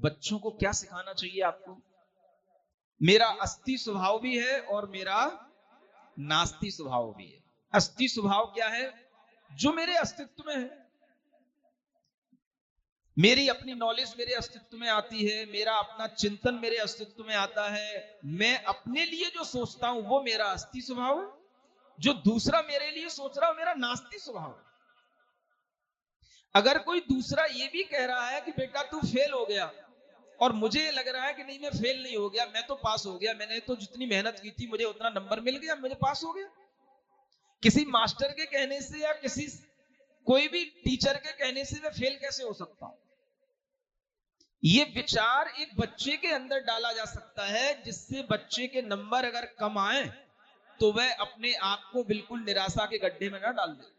बच्चों को क्या सिखाना चाहिए आपको? मेरा अस्थि स्वभाव भी है और मेरा नास्ति स्वभाव भी है। अस्थि स्वभाव क्या है? जो मेरे अस्तित्व में है, मेरी अपनी नॉलेज मेरे अस्तित्व में आती है, मेरा अपना चिंतन मेरे अस्तित्व में आता है, मैं अपने लिए जो सोचता हूं वो मेरा अस्थि स्वभाव है, जो दूसरा मेरे लिए सोच रहा है मेरा नास्ति स्वभाव है। अगर कोई दूसरा ये भी कह रहा है कि बेटा तू फेल हो गया, और मुझे लग रहा है कि नहीं मैं फेल नहीं हो गया, मैं तो पास हो गया, मैंने तो जितनी मेहनत की थी मुझे उतना नंबर मिल गया, मुझे पास हो गया, किसी मास्टर के कहने से या किसी कोई भी टीचर के कहने से मैं फेल कैसे हो सकता हूं? ये विचार एक बच्चे के अंदर डाला जा सकता है, जिससे बच्चे के नंबर अगर कम आए तो वह अपने आप को बिल्कुल निराशा के गड्ढे में ना डाल दे।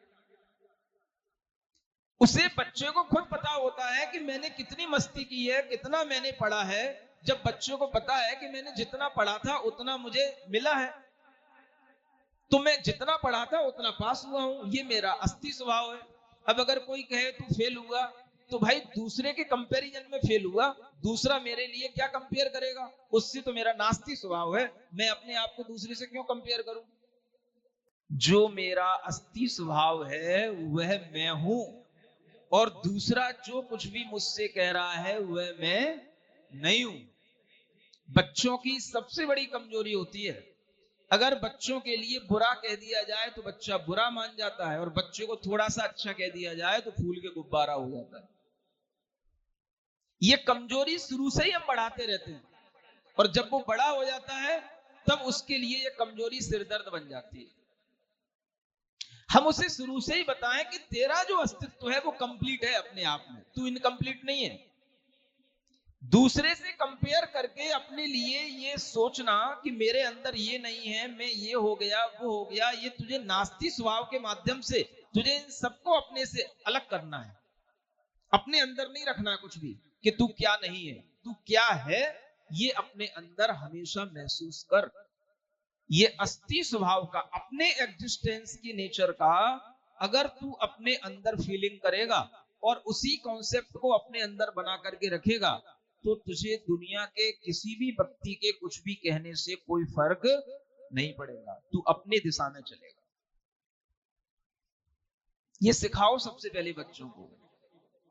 उसे बच्चे को खुद पता होता है कि मैंने कितनी मस्ती की है, कितना मैंने पढ़ा है। जब बच्चों को पता है कि मैंने जितना पढ़ा था उतना मुझे मिला है, तो मैं जितना पढ़ा था उतना पास हुआ हूं, ये मेरा अस्थि स्वभाव है। अब अगर कोई कहे तू फेल हुआ, तो भाई दूसरे के कंपैरिजन में फेल हुआ, दूसरा मेरे लिए क्या कंपेयर करेगा? उससे तो मेरा नास्ति स्वभाव है, मैं अपने आप को दूसरे से क्यों कंपेयर करूं? जो मेरा अस्थि स्वभाव है वह मैं हूं, और दूसरा जो कुछ भी मुझसे कह रहा है वह मैं नहीं हूं। बच्चों की सबसे बड़ी कमजोरी होती है, अगर बच्चों के लिए बुरा कह दिया जाए तो बच्चा बुरा मान जाता है, और बच्चे को थोड़ा सा अच्छा कह दिया जाए तो फूल के गुब्बारा हो जाता है। ये कमजोरी शुरू से ही हम बढ़ाते रहते हैं, और जब वो बड़ा हो जाता है तब उसके लिए ये कमजोरी सिरदर्द बन जाती है। हम उसे शुरू से ही बताएं कि तेरा जो अस्तित्व है वो कंप्लीट है अपने आप में, तू इनकम्प्लीट नहीं है। दूसरे से कंपेयर करके अपने लिए ये सोचना कि मेरे अंदर ये नहीं है, मैं ये हो गया वो हो गया, ये तुझे नास्ति स्वभाव के माध्यम से तुझे इन सबको अपने से अलग करना है। अपने अंदर नहीं रखना कुछ भी कि तू क्या नहीं है, तू क्या है ये अपने अंदर हमेशा महसूस कर। ये अस्थि स्वभाव का, अपने एग्जिस्टेंस की नेचर का अगर तू अपने अंदर फीलिंग करेगा और उसी कॉन्सेप्ट को अपने अंदर बना करके रखेगा, तो तुझे दुनिया के किसी भी व्यक्ति के कुछ भी कहने से कोई फर्क नहीं पड़ेगा, तू अपने दिशा में चलेगा। ये सिखाओ सबसे पहले बच्चों को।